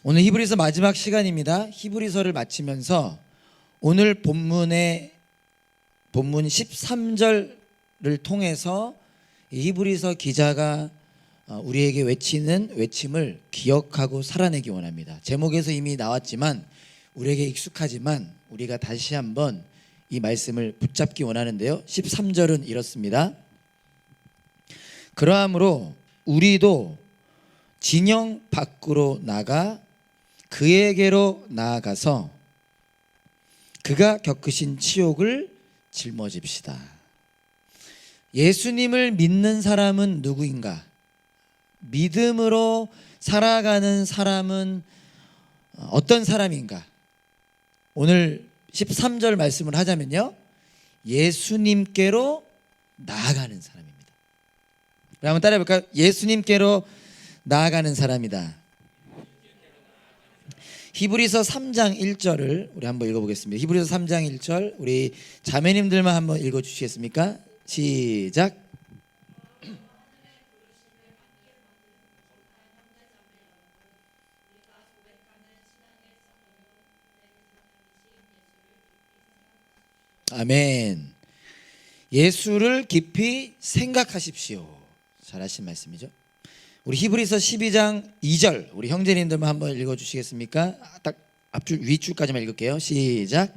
오늘 히브리서 마지막 시간입니다. 히브리서를 마치면서 오늘 본문 13절을 통해서 히브리서 기자가 우리에게 외치는 외침을 기억하고 살아내기 원합니다. 제목에서 이미 나왔지만 우리에게 익숙하지만 우리가 다시 한번 이 말씀을 붙잡기 원하는데요. 13절은 이렇습니다. 그러하므로 우리도 진영 밖으로 나가 그에게로 나아가서 그가 겪으신 치욕을 짊어집시다. 예수님을 믿는 사람은 누구인가? 믿음으로 살아가는 사람은 어떤 사람인가? 오늘 13절 말씀을 하자면요, 예수님께로 나아가는 사람입니다. 한번 따라해 볼까요? 예수님께로 나아가는 사람이다. 히브리서 3장 1절을 우리 한번 읽어보겠습니다. 히브리서 3장 1절 우리 자매님들만 한번 읽어주시겠습니까? 시작. 아멘. 예수를 깊이 생각하십시오. 잘하신 말씀이죠. 우리 히브리서 12장 2절 우리 형제님들만 한번 읽어주시겠습니까? 딱 앞줄 윗줄까지만 읽을게요. 시작.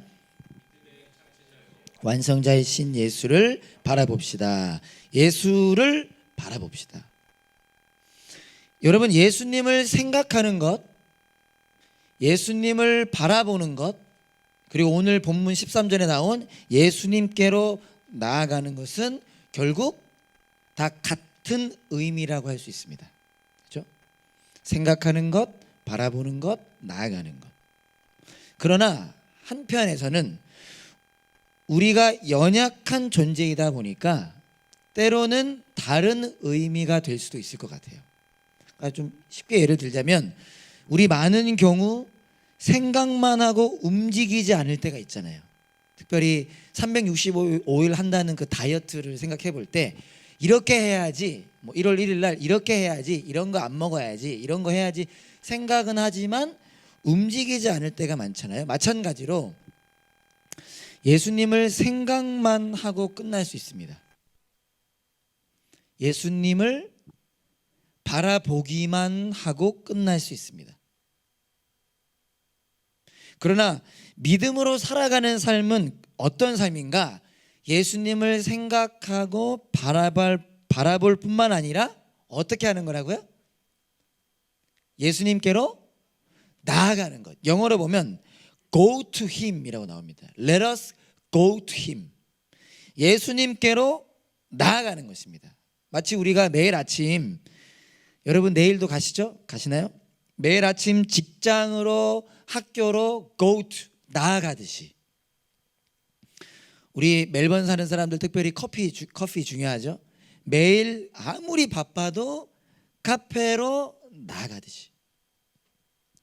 완성자이신 예수를 바라봅시다. 예수를 바라봅시다. 여러분, 예수님을 생각하는 것, 예수님을 바라보는 것, 그리고 오늘 본문 13절에 나온 예수님께로 나아가는 것은 결국 다 같은 의미라고 할 수 있습니다. 그렇죠? 생각하는 것, 바라보는 것, 나아가는 것. 그러나 한편에서는 우리가 연약한 존재이다 보니까 때로는 다른 의미가 될 수도 있을 것 같아요. 그러니까 좀 쉽게 예를 들자면 우리 많은 경우 생각만 하고 움직이지 않을 때가 있잖아요. 특별히 365일 한다는 그 다이어트를 생각해 볼 때 이렇게 해야지, 뭐 1월 1일 날 이렇게 해야지, 이런 거 안 먹어야지, 이런 거 해야지 생각은 하지만 움직이지 않을 때가 많잖아요. 마찬가지로 예수님을 생각만 하고 끝날 수 있습니다. 예수님을 바라보기만 하고 끝날 수 있습니다. 그러나 믿음으로 살아가는 삶은 어떤 삶인가? 예수님을 생각하고 바라볼 뿐만 아니라 어떻게 하는 거라고요? 예수님께로 나아가는 것. 영어로 보면 go to him 이라고 나옵니다. Let us go to him. 예수님께로 나아가는 것입니다. 마치 우리가 매일 아침, 여러분 내일도 가시죠? 가시나요? 매일 아침 직장으로, 학교로 go to, 나아가듯이 우리 멜번 사는 사람들 특별히 커피 중요하죠. 매일 아무리 바빠도 카페로 나아가듯이,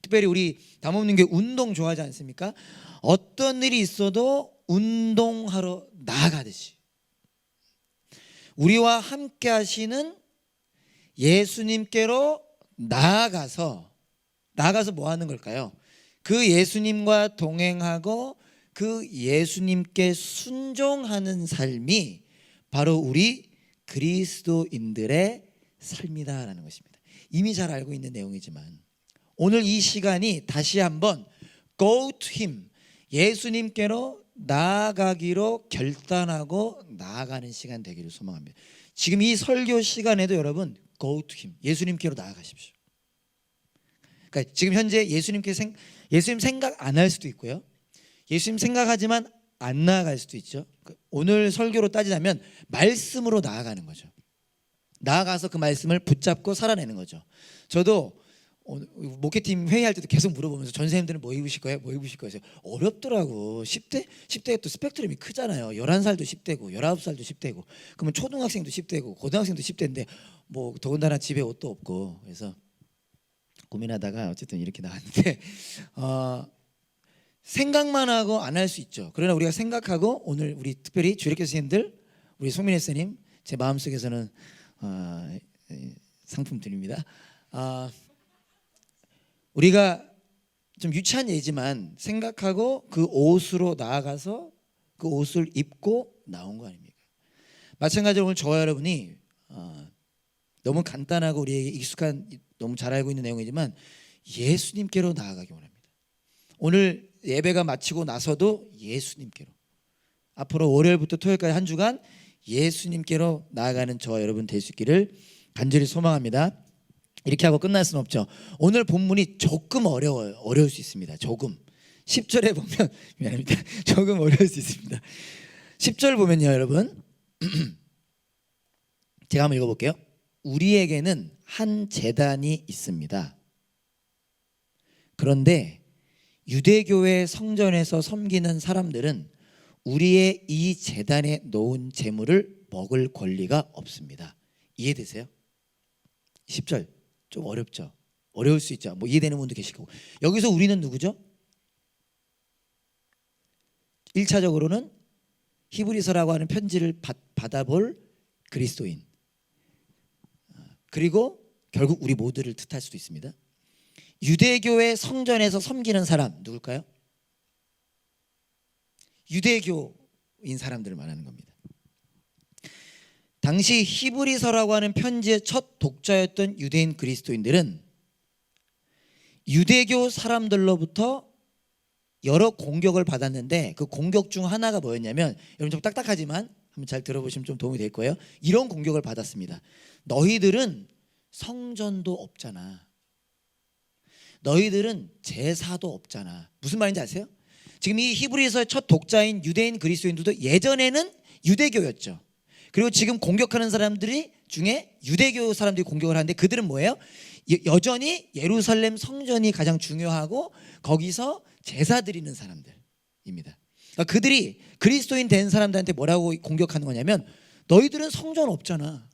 특별히 우리 담임님께 운동 좋아하지 않습니까? 어떤 일이 있어도 운동하러 나아가듯이 우리와 함께 하시는 예수님께로 나아가서 뭐 하는 걸까요? 그 예수님과 동행하고 그 예수님께 순종하는 삶이 바로 우리 그리스도인들의 삶이다라는 것입니다. 이미 잘 알고 있는 내용이지만 오늘 이 시간이 다시 한번 go to him, 예수님께로 나아가기로 결단하고 나아가는 시간 되기를 소망합니다. 지금 이 설교 시간에도 여러분 go to him, 예수님께로 나아가십시오. 그러니까 지금 현재 예수님 생각 안 할 수도 있고요, 예수님 생각하지만 안 나아갈 수도 있죠. 오늘 설교로 따지자면 말씀으로 나아가는 거죠. 나아가서 그 말씀을 붙잡고 살아내는 거죠. 저도 목회팀 회의할 때도 계속 물어보면서 전생님들은 뭐 입으실 거예요? 뭐 입으실 거예요? 어렵더라고. 10대가 또 스펙트럼이 크잖아요. 11살도 10대고 19살도 10대고 그러면 초등학생도 10대고 고등학생도 10대인데 뭐 더군다나 집에 옷도 없고 그래서 고민하다가 어쨌든 이렇게 나왔는데 생각만 하고 안 할 수 있죠. 그러나 우리가 생각하고 오늘 우리 특별히 주일학교 선생님들, 우리 송민혜 선생님 제 마음속에서는 상품 드립니다. 우리가 좀 유치한 예지만 생각하고 그 옷으로 나아가서 그 옷을 입고 나온 거 아닙니까? 마찬가지로 오늘 저와 여러분이 너무 간단하고 우리에게 익숙한 너무 잘 알고 있는 내용이지만 예수님께로 나아가기 원합니다. 오늘 예배가 마치고 나서도 예수님께로, 앞으로 월요일부터 토요일까지 한 주간 예수님께로 나아가는 저와 여러분 될 수 있기를 간절히 소망합니다. 이렇게 하고 끝날 수는 없죠. 오늘 본문이 조금 어려울 수 있습니다. 조금 10절에 보면 미안합니다. 조금 어려울 수 있습니다. 10절 보면요 여러분 제가 한번 읽어볼게요. 우리에게는 한 제단이 있습니다. 그런데 유대교의 성전에서 섬기는 사람들은 우리의 이 제단에 놓은 제물을 먹을 권리가 없습니다. 이해되세요? 10절 좀 어렵죠? 어려울 수 있죠. 뭐 이해되는 분도 계실 거고. 여기서 우리는 누구죠? 1차적으로는 히브리서라고 하는 편지를 받아볼 그리스도인, 그리고 결국 우리 모두를 뜻할 수도 있습니다. 유대교의 성전에서 섬기는 사람 누굴까요? 유대교인 사람들을 말하는 겁니다. 당시 히브리서라고 하는 편지의 첫 독자였던 유대인 그리스도인들은 유대교 사람들로부터 여러 공격을 받았는데 그 공격 중 하나가 뭐였냐면, 여러분 좀 딱딱하지만 한번 잘 들어보시면 좀 도움이 될 거예요. 이런 공격을 받았습니다. 너희들은 성전도 없잖아. 너희들은 제사도 없잖아. 무슨 말인지 아세요? 지금 이 히브리서의 첫 독자인 유대인 그리스도인들도 예전에는 유대교였죠. 그리고 지금 공격하는 사람들이 중에 유대교 사람들이 공격을 하는데 그들은 뭐예요? 여전히 예루살렘 성전이 가장 중요하고 거기서 제사 드리는 사람들입니다. 그러니까 그들이 그리스도인 된 사람들한테 뭐라고 공격하는 거냐면, 너희들은 성전 없잖아.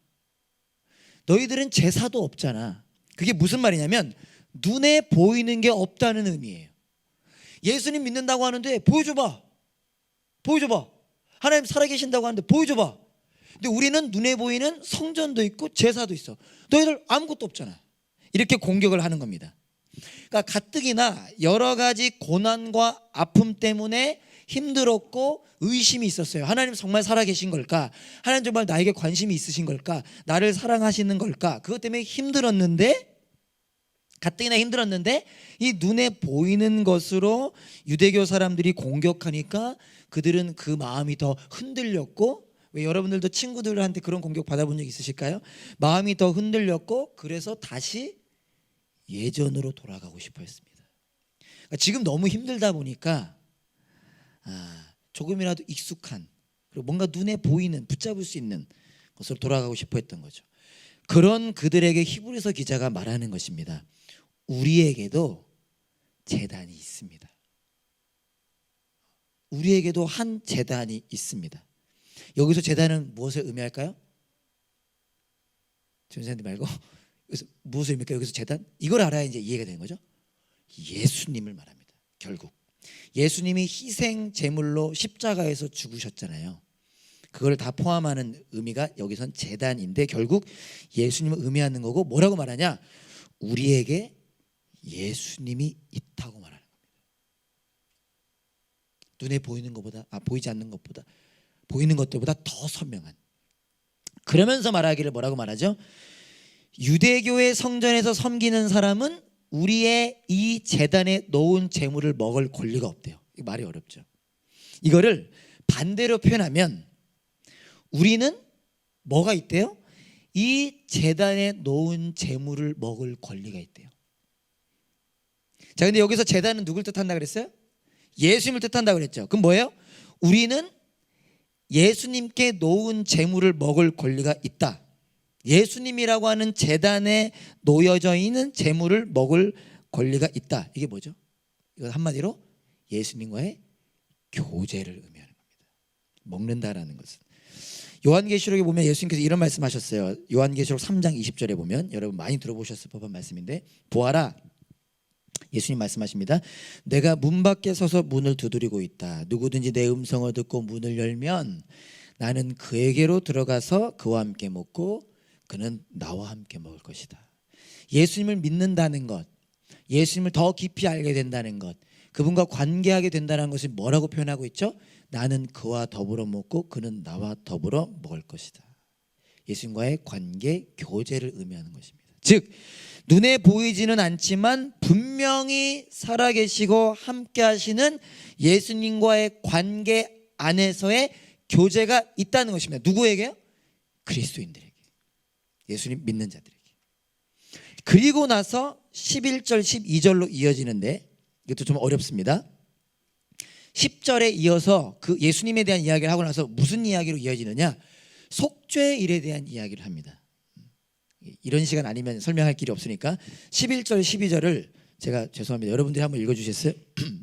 너희들은 제사도 없잖아. 그게 무슨 말이냐면 눈에 보이는 게 없다는 의미예요. 예수님 믿는다고 하는데 보여줘봐. 보여줘봐. 하나님 살아계신다고 하는데 보여줘봐. 근데 우리는 눈에 보이는 성전도 있고 제사도 있어. 너희들 아무것도 없잖아. 이렇게 공격을 하는 겁니다. 그러니까 가뜩이나 여러 가지 고난과 아픔 때문에 힘들었고 의심이 있었어요. 하나님 정말 살아계신 걸까? 하나님 정말 나에게 관심이 있으신 걸까? 나를 사랑하시는 걸까? 그것 때문에 가뜩이나 힘들었는데 이 눈에 보이는 것으로 유대교 사람들이 공격하니까 그들은 그 마음이 더 흔들렸고, 왜 여러분들도 친구들한테 그런 공격 받아본 적 있으실까요? 마음이 더 흔들렸고 그래서 다시 예전으로 돌아가고 싶어 했습니다. 그러니까 지금 너무 힘들다 보니까 조금이라도 익숙한, 그리고 뭔가 눈에 보이는, 붙잡을 수 있는 것으로 돌아가고 싶어 했던 거죠. 그런 그들에게 히브리서 기자가 말하는 것입니다. 우리에게도 제단이 있습니다. 우리에게도 한 제단이 있습니다. 여기서 제단은 무엇을 의미할까요? 전사님 말고 여기서 무엇을 의미할까요? 여기서 제단? 이걸 알아야 이제 이해가 되는 거죠. 예수님을 말합니다. 결국 예수님이 희생 제물로 십자가에서 죽으셨잖아요. 그걸 다 포함하는 의미가 여기선 제단인데 결국 예수님을 의미하는 거고, 뭐라고 말하냐? 우리에게 예수님이 있다고 말하는 겁니다. 눈에 보이는 것보다, 보이지 않는 것보다, 보이는 것들보다 더 선명한. 그러면서 말하기를 뭐라고 말하죠? 유대교의 성전에서 섬기는 사람은 우리의 이 제단에 놓은 제물을 먹을 권리가 없대요. 말이 어렵죠. 이거를 반대로 표현하면 우리는 뭐가 있대요? 이 제단에 놓은 제물을 먹을 권리가 있대요. 자, 근데 여기서 제단은 누굴 뜻한다 그랬어요? 예수님을 뜻한다 그랬죠. 그럼 뭐예요? 우리는 예수님께 놓은 제물을 먹을 권리가 있다. 예수님이라고 하는 제단에 놓여져 있는 제물을 먹을 권리가 있다. 이게 뭐죠? 이건 한마디로 예수님과의 교제를 의미하는 겁니다. 먹는다라는 것은. 요한계시록에 보면 예수님께서 이런 말씀하셨어요. 요한계시록 3장 20절에 보면, 여러분 많이 들어보셨을 법한 말씀인데, 보아라, 예수님 말씀하십니다. 내가 문 밖에 서서 문을 두드리고 있다. 누구든지 내 음성을 듣고 문을 열면 나는 그에게로 들어가서 그와 함께 먹고 그는 나와 함께 먹을 것이다. 예수님을 믿는다는 것, 예수님을 더 깊이 알게 된다는 것, 그분과 관계하게 된다는 것을 뭐라고 표현하고 있죠? 나는 그와 더불어 먹고 그는 나와 더불어 먹을 것이다. 예수님과의 관계, 교제를 의미하는 것입니다. 즉 눈에 보이지는 않지만 분명히 살아계시고 함께 하시는 예수님과의 관계 안에서의 교제가 있다는 것입니다. 누구에게요? 그리스도인들에게, 예수님 믿는 자들에게. 그리고 나서 11절 12절로 이어지는데 이것도 좀 어렵습니다. 10절에 이어서 그 예수님에 대한 이야기를 하고 나서 무슨 이야기로 이어지느냐? 속죄의 일에 대한 이야기를 합니다. 이런 시간 아니면 설명할 길이 없으니까 11절 12절을 제가 죄송합니다. 여러분들이 한번 읽어주셨어요?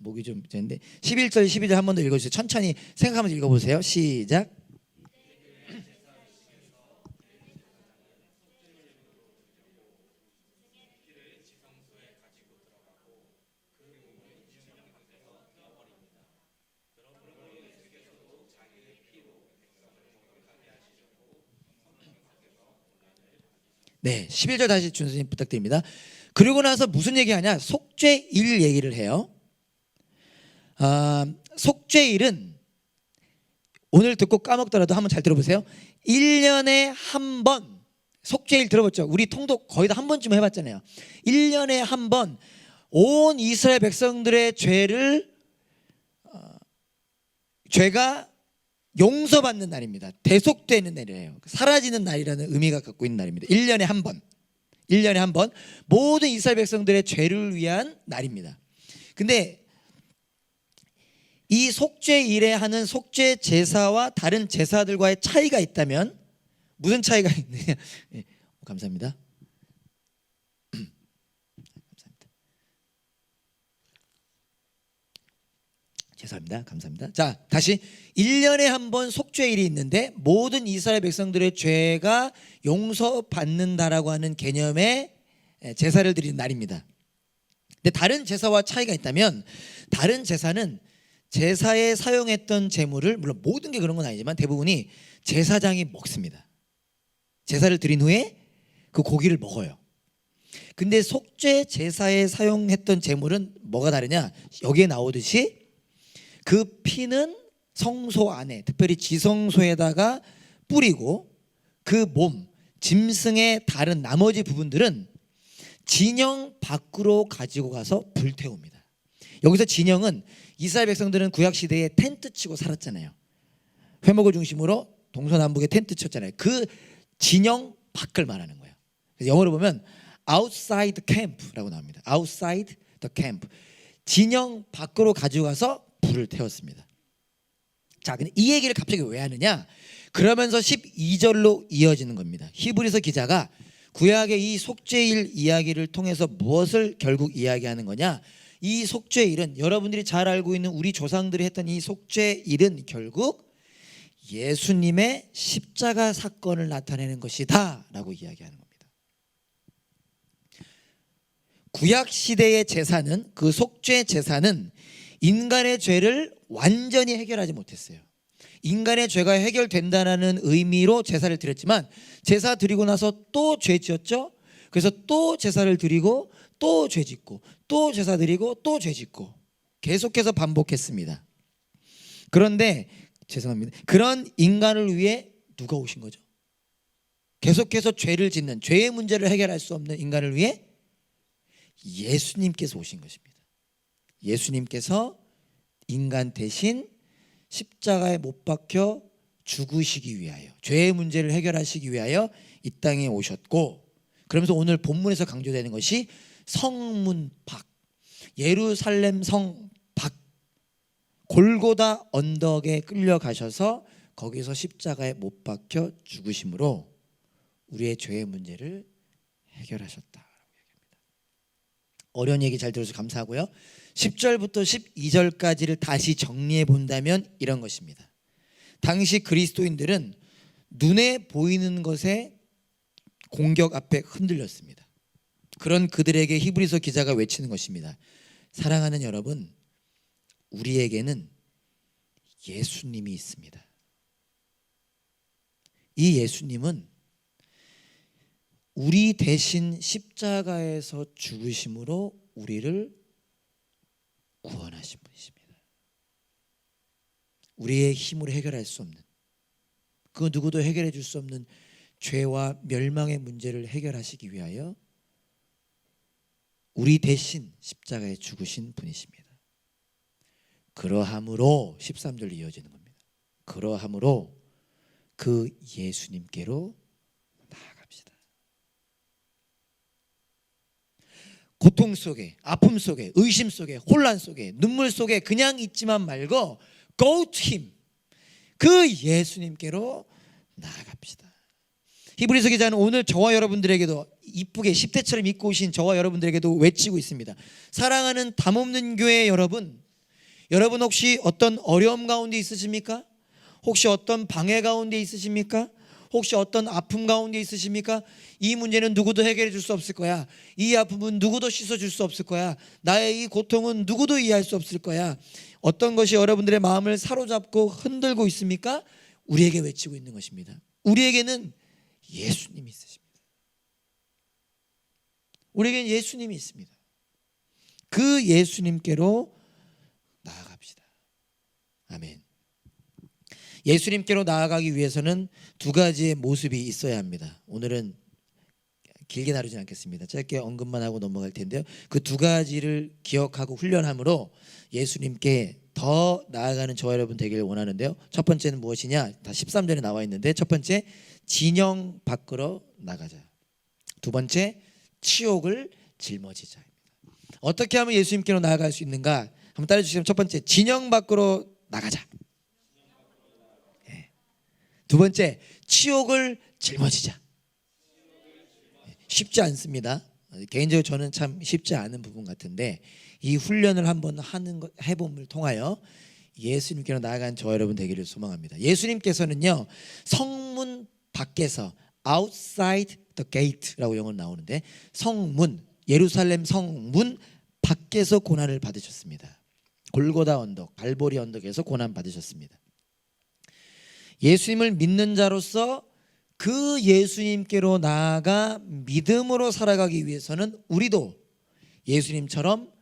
목이 좀 되는데 11절 12절 한 번 더 읽어주세요. 천천히 생각하면서 읽어보세요. 시작. 네, 11절 다시 준수님 부탁드립니다. 그리고 나서 무슨 얘기하냐? 속죄일 얘기를 해요. 속죄일은 오늘 듣고 까먹더라도 한번 잘 들어보세요. 1년에 한 번, 속죄일 들어봤죠? 우리 통독 거의 다 한 번쯤 해봤잖아요. 1년에 한 번 온 이스라엘 백성들의 죄가 용서받는 날입니다. 대속되는 날이에요. 사라지는 날이라는 의미가 갖고 있는 날입니다. 1년에 한 번, 1년에 한 번 모든 이스라엘 백성들의 죄를 위한 날입니다. 근데 이 속죄일에 하는 속죄 제사와 다른 제사들과의 차이가 있다면 무슨 차이가 있느냐? 네, 감사합니다. 죄송합니다. 감사합니다. 자, 다시 1년에 한 번 속죄일이 있는데 모든 이스라엘 백성들의 죄가 용서받는다라고 하는 개념의 제사를 드리는 날입니다. 근데 다른 제사와 차이가 있다면 다른 제사는 제사에 사용했던 제물을, 물론 모든 게 그런 건 아니지만 대부분이 제사장이 먹습니다. 제사를 드린 후에 그 고기를 먹어요. 근데 속죄 제사에 사용했던 제물은 뭐가 다르냐? 여기에 나오듯이 그 피는 성소 안에, 특별히 지성소에다가 뿌리고 그 몸, 짐승의 다른 나머지 부분들은 진영 밖으로 가지고 가서 불태웁니다. 여기서 진영은 이스라엘 백성들은 구약 시대에 텐트 치고 살았잖아요. 회목을 중심으로 동서남북에 텐트 쳤잖아요. 그 진영 밖을 말하는 거예요. 그래서 영어로 보면 outside camp라고 나옵니다. outside the camp. 진영 밖으로 가지고 가서 불을 태웠습니다. 자, 근데 이 얘기를 갑자기 왜 하느냐? 그러면서 12절로 이어지는 겁니다. 히브리서 기자가 구약의 이 속죄일 이야기를 통해서 무엇을 결국 이야기하는 거냐? 이 속죄일은 여러분들이 잘 알고 있는 우리 조상들이 했던 이 속죄일은 결국 예수님의 십자가 사건을 나타내는 것이다 라고 이야기하는 겁니다. 구약 시대의 제사는, 그 속죄 제사는 인간의 죄를 완전히 해결하지 못했어요. 인간의 죄가 해결된다는 의미로 제사를 드렸지만 제사 드리고 나서 또 죄 지었죠. 그래서 또 제사를 드리고 또 죄 짓고 또 제사 드리고 또 죄 짓고 계속해서 반복했습니다. 그런데 죄송합니다. 그런 인간을 위해 누가 오신 거죠? 계속해서 죄를 짓는, 죄의 문제를 해결할 수 없는 인간을 위해 예수님께서 오신 것입니다. 예수님께서 인간 대신 십자가에 못 박혀 죽으시기 위하여, 죄의 문제를 해결하시기 위하여 이 땅에 오셨고, 그러면서 오늘 본문에서 강조되는 것이 성문 밖, 예루살렘 성 밖, 골고다 언덕에 끌려가셔서 거기서 십자가에 못 박혀 죽으심으로 우리의 죄의 문제를 해결하셨다. 어려운 얘기 잘 들어서 감사하고요. 10절부터 12절까지를 다시 정리해 본다면 이런 것입니다. 당시 그리스도인들은 눈에 보이는 것에 공격 앞에 흔들렸습니다. 그런 그들에게 히브리서 기자가 외치는 것입니다. 사랑하는 여러분, 우리에게는 예수님이 있습니다. 이 예수님은 우리 대신 십자가에서 죽으심으로 우리를 구원하신 분이십니다. 우리의 힘으로 해결할 수 없는, 그 누구도 해결해 줄 수 없는 죄와 멸망의 문제를 해결하시기 위하여 우리 대신 십자가에 죽으신 분이십니다. 그러함으로 13절로 이어지는 겁니다. 그러함으로 그 예수님께로 나아갑시다. 고통 속에, 아픔 속에, 의심 속에, 혼란 속에, 눈물 속에 그냥 있지만 말고 Go to him, 그 예수님께로 나아갑시다. 히브리서 기자는 오늘 저와 여러분들에게도 이쁘게 10대처럼 입고 오신 저와 여러분들에게도 외치고 있습니다. 사랑하는 담없는 교회 여러분, 여러분 혹시 어떤 어려움 가운데 있으십니까? 혹시 어떤 방해 가운데 있으십니까? 혹시 어떤 아픔 가운데 있으십니까? 이 문제는 누구도 해결해 줄 수 없을 거야. 이 아픔은 누구도 씻어줄 수 없을 거야. 나의 이 고통은 누구도 이해할 수 없을 거야. 어떤 것이 여러분들의 마음을 사로잡고 흔들고 있습니까? 우리에게 외치고 있는 것입니다. 우리에게는 예수님이 있으십니다. 우리에게는 예수님이 있습니다. 그 예수님께로 나아갑시다. 아멘. 예수님께로 나아가기 위해서는 두 가지의 모습이 있어야 합니다. 오늘은 길게 다루진 않겠습니다. 짧게 언급만 하고 넘어갈 텐데요. 그 두 가지를 기억하고 훈련함으로 예수님께 더 나아가는 저와 여러분 되기를 원하는데요. 첫 번째는 무엇이냐? 다 13절에 나와 있는데, 첫 번째 진영 밖으로 나가자. 두 번째 치욕을 짊어지자입니다. 어떻게 하면 예수님께로 나아갈 수 있는가? 한번 따라 주시면, 첫 번째 진영 밖으로 나가자. 두 번째 치욕을 짊어지자. 쉽지 않습니다. 개인적으로 저는 참 쉽지 않은 부분 같은데, 이 훈련을 한번 해봄을 통하여 예수님께로 나아간 저 여러분 되기를 소망합니다. 예수님께서는요, 성문 밖에서 outside the gate라고 영어로 나오는데, 성문, 예루살렘 성문 밖에서 고난을 받으셨습니다. 골고다 언덕, 갈보리 언덕에서 고난 받으셨습니다. 예수님을 믿는 자로서 그 예수님께로 나아가 믿음으로 살아가기 위해서는 우리도 예수님처럼,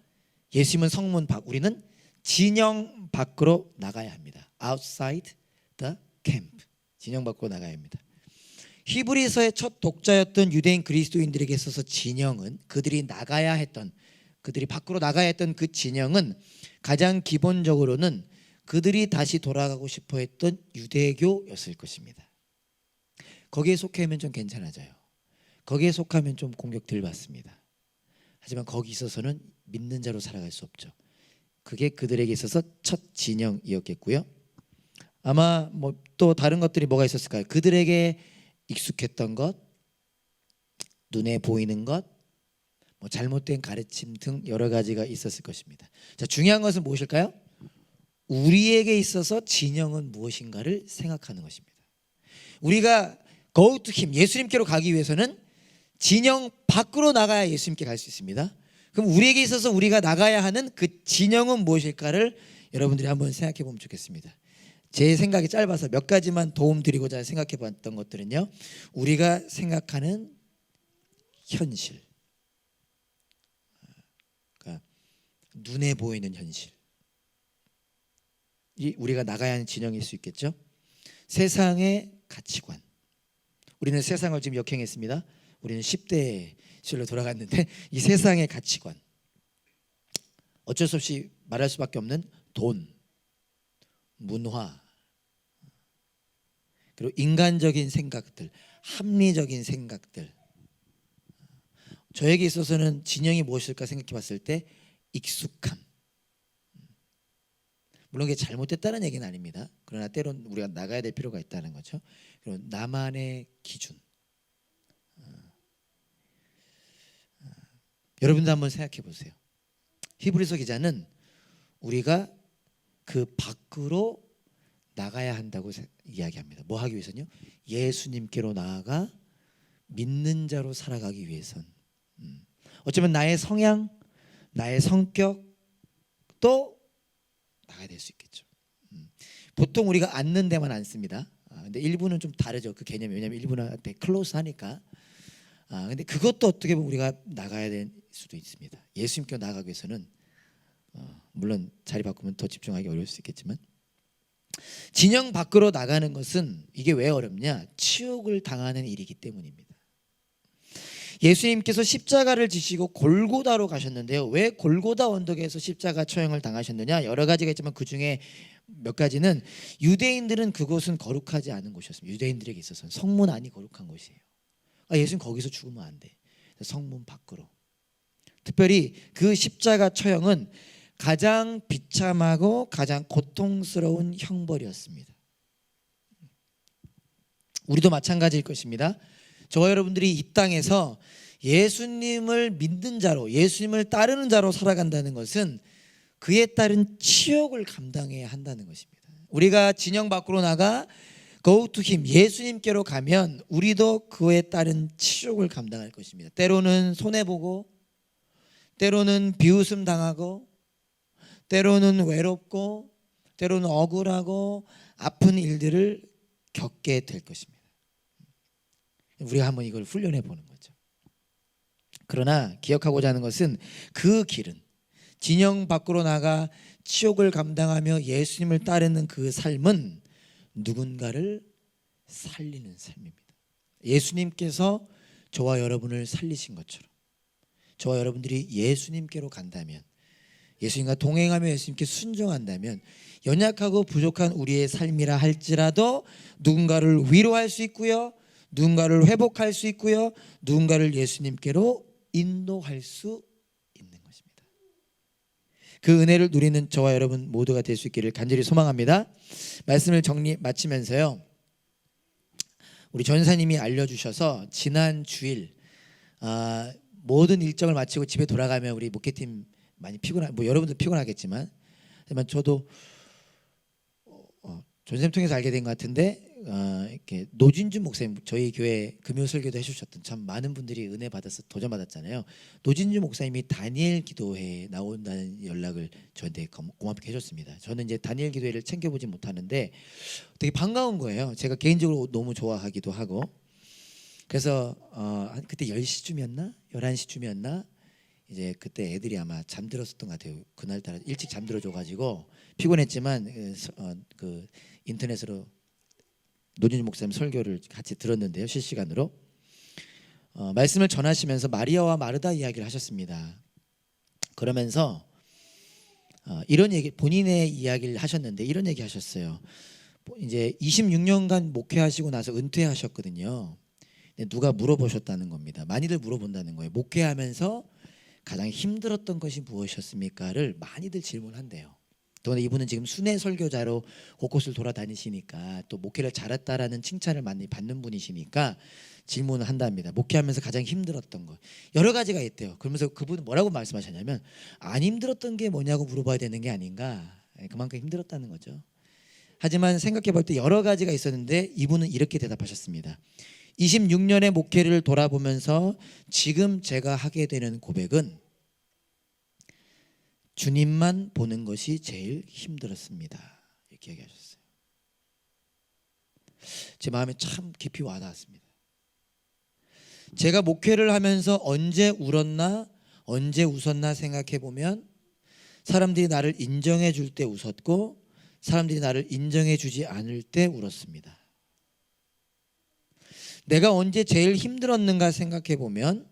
예수님은 성문 밖, 우리는 진영 밖으로 나가야 합니다. Outside the camp, 진영 밖으로 나가야 합니다. 히브리서의 첫 독자였던 유대인 그리스도인들에게 있어서 진영은, 그들이 나가야 했던, 그들이 밖으로 나가야 했던 그 진영은 가장 기본적으로는 그들이 다시 돌아가고 싶어 했던 유대교였을 것입니다. 거기에 속하면 좀 괜찮아져요. 거기에 속하면 좀 공격 덜 받습니다. 하지만 거기 있어서는 믿는 자로 살아갈 수 없죠. 그게 그들에게 있어서 첫 진영이었겠고요. 아마 뭐 또 다른 것들이 뭐가 있었을까요? 그들에게 익숙했던 것, 눈에 보이는 것, 뭐 잘못된 가르침 등 여러 가지가 있었을 것입니다. 자, 중요한 것은 무엇일까요? 우리에게 있어서 진영은 무엇인가를 생각하는 것입니다. 우리가 go to him, 예수님께로 가기 위해서는 진영 밖으로 나가야 예수님께 갈 수 있습니다. 그럼 우리에게 있어서 우리가 나가야 하는 그 진영은 무엇일까를 여러분들이 한번 생각해 보면 좋겠습니다. 제 생각이 짧아서 몇 가지만 도움 드리고자 생각해 봤던 것들은요, 우리가 생각하는 현실, 그러니까 눈에 보이는 현실, 이 우리가 나가야 하는 진영일 수 있겠죠. 세상의 가치관, 우리는 세상을 지금 역행했습니다. 우리는 10대 시절로 돌아갔는데, 이 세상의 가치관, 어쩔 수 없이 말할 수밖에 없는 돈, 문화, 그리고 인간적인 생각들, 합리적인 생각들. 저에게 있어서는 진영이 무엇일까 생각해 봤을 때 익숙함. 물론 그게 잘못됐다는 얘기는 아닙니다. 그러나 때론 우리가 나가야 될 필요가 있다는 거죠. 그리고 나만의 기준. 여러분도 한번 생각해 보세요. 히브리서 기자는 우리가 그 밖으로 나가야 한다고 이야기합니다. 뭐 하기 위해서는요? 예수님께로 나아가 믿는 자로 살아가기 위해선. 어쩌면 나의 성향, 나의 성격도 나가야 될 수 있겠죠. 보통 우리가 앉는 데만 앉습니다. 근데 일부는 좀 다르죠. 그 개념이. 왜냐하면 일부는 클로스하니까. 근데 그것도 어떻게 보면 우리가 나가야 수도 있습니다. 예수님께 나아가기 위해서는 물론 자리 바꾸면 더 집중하기 어려울 수 있겠지만 진영 밖으로 나가는 것은 이게 왜 어렵냐? 치욕을 당하는 일이기 때문입니다. 예수님께서 십자가를 지시고 골고다로 가셨는데요. 왜 골고다 언덕에서 십자가 처형을 당하셨느냐? 여러 가지가 있지만 그 중에 몇 가지는 유대인들은 그곳은 거룩하지 않은 곳이었습니다. 유대인들에게 있어서는 성문 안이 거룩한 곳이에요. 예수님 거기서 죽으면 안 돼. 성문 밖으로. 특별히 그 십자가 처형은 가장 비참하고 가장 고통스러운 형벌이었습니다. 우리도 마찬가지일 것입니다. 저와 여러분들이 이 땅에서 예수님을 믿는 자로, 예수님을 따르는 자로 살아간다는 것은 그에 따른 치욕을 감당해야 한다는 것입니다. 우리가 진영 밖으로 나가 go to him, 예수님께로 가면 우리도 그에 따른 치욕을 감당할 것입니다. 때로는 손해보고, 때로는 비웃음 당하고, 때로는 외롭고, 때로는 억울하고 아픈 일들을 겪게 될 것입니다. 우리가 한번 이걸 훈련해 보는 거죠. 그러나 기억하고자 하는 것은 그 길은 진영 밖으로 나가 치욕을 감당하며 예수님을 따르는 그 삶은 누군가를 살리는 삶입니다. 예수님께서 저와 여러분을 살리신 것처럼 저와 여러분들이 예수님께로 간다면, 예수님과 동행하며 예수님께 순종한다면 연약하고 부족한 우리의 삶이라 할지라도 누군가를 위로할 수 있고요, 누군가를 회복할 수 있고요, 누군가를 예수님께로 인도할 수 있는 것입니다. 그 은혜를 누리는 저와 여러분 모두가 될 수 있기를 간절히 소망합니다. 말씀을 마치면서요, 우리 전사님이 알려주셔서 지난 주일 모든 일정을 마치고 집에 돌아가면 우리 목회팀 많이 여러분들 피곤하겠지만, 하지만 저도 전사님 통해서 알게 된 것 같은데 이렇게 노진준 목사님, 저희 교회 금요 설교도 해주셨던, 참 많은 분들이 은혜 받아서 도전 받았잖아요. 노진준 목사님이 다니엘 기도회에 나온다는 연락을 저한테 고맙게 해줬습니다. 저는 이제 다니엘 기도회를 챙겨보지 못하는데 되게 반가운 거예요. 제가 개인적으로 너무 좋아하기도 하고. 그래서 그때 10시쯤이었나 11시쯤이었나 이제 그때 애들이 아마 잠들었었던 것 같아요. 그날따라 일찍 잠들어줘가지고 피곤했지만 그 인터넷으로 노진준 목사님 설교를 같이 들었는데요, 실시간으로 말씀을 전하시면서 마리아와 마르다 이야기를 하셨습니다. 그러면서 이런 얘기, 본인의 이야기를 하셨는데 이런 얘기 하셨어요. 이제 26년간 목회하시고 나서 은퇴하셨거든요. 누가 물어보셨다는 겁니다. 많이들 물어본다는 거예요. 목회하면서 가장 힘들었던 것이 무엇이었습니까를 많이들 질문한대요. 또 이분은 지금 순회 설교자로 곳곳을 돌아다니시니까 또 목회를 잘했다라는 칭찬을 많이 받는 분이시니까 질문을 한답니다. 목회하면서 가장 힘들었던 것 여러 가지가 있대요. 그러면서 그분은 뭐라고 말씀하셨냐면, 안 힘들었던 게 뭐냐고 물어봐야 되는 게 아닌가, 그만큼 힘들었다는 거죠. 하지만 생각해 볼 때 여러 가지가 있었는데 이분은 이렇게 대답하셨습니다. 26년의 목회를 돌아보면서 지금 제가 하게 되는 고백은 주님만 보는 것이 제일 힘들었습니다. 이렇게 얘기하셨어요. 제 마음에 참 깊이 와닿았습니다. 제가 목회를 하면서 언제 울었나, 언제 웃었나 생각해 보면 사람들이 나를 인정해 줄 때 웃었고 사람들이 나를 인정해 주지 않을 때 울었습니다. 내가 언제 제일 힘들었는가 생각해 보면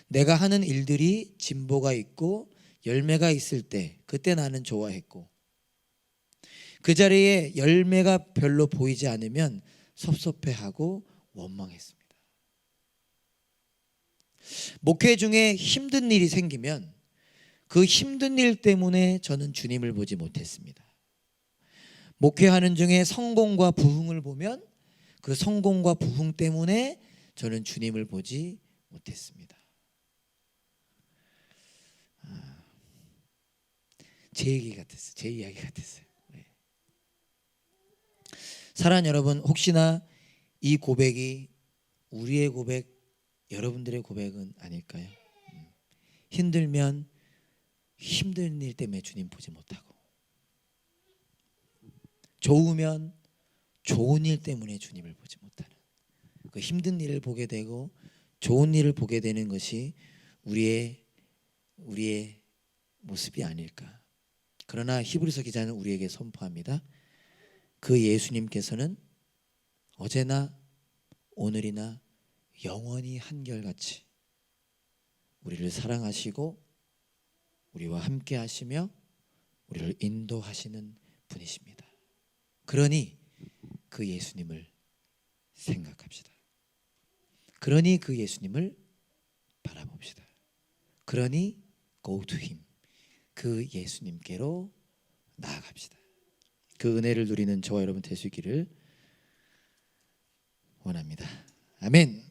내가 하는 일들이 진보가 있고 열매가 있을 때 그때 나는 좋아했고, 그 자리에 열매가 별로 보이지 않으면 섭섭해하고 원망했습니다. 목회 중에 힘든 일이 생기면 그 힘든 일 때문에 저는 주님을 보지 못했습니다. 목회하는 중에 성공과 부흥을 보면 그 성공과 부흥 때문에 저는 주님을 보지 못했습니다. 제 얘기 같았어요. 제 이야기 같았어요. 네. 사랑하는 여러분, 혹시나 이 고백이 우리의 고백, 여러분들의 고백은 아닐까요? 힘들면 힘든 일 때문에 주님 보지 못하고, 좋으면 좋은 일 때문에 주님을 보지 못하는, 그 힘든 일을 보게 되고 좋은 일을 보게 되는 것이 우리의 우리의 모습이 아닐까. 그러나 히브리서 기자는 우리에게 선포합니다. 그 예수님께서는 어제나 오늘이나 영원히 한결같이 우리를 사랑하시고 우리와 함께 하시며 우리를 인도하시는 분이십니다. 그러니 그 예수님을 생각합시다. 그러니 그 예수님을 바라봅시다. 그러니 go to him. 그 예수님께로 나아갑시다. 그 은혜를 누리는 저와 여러분 될 수 있기를 원합니다. 아멘.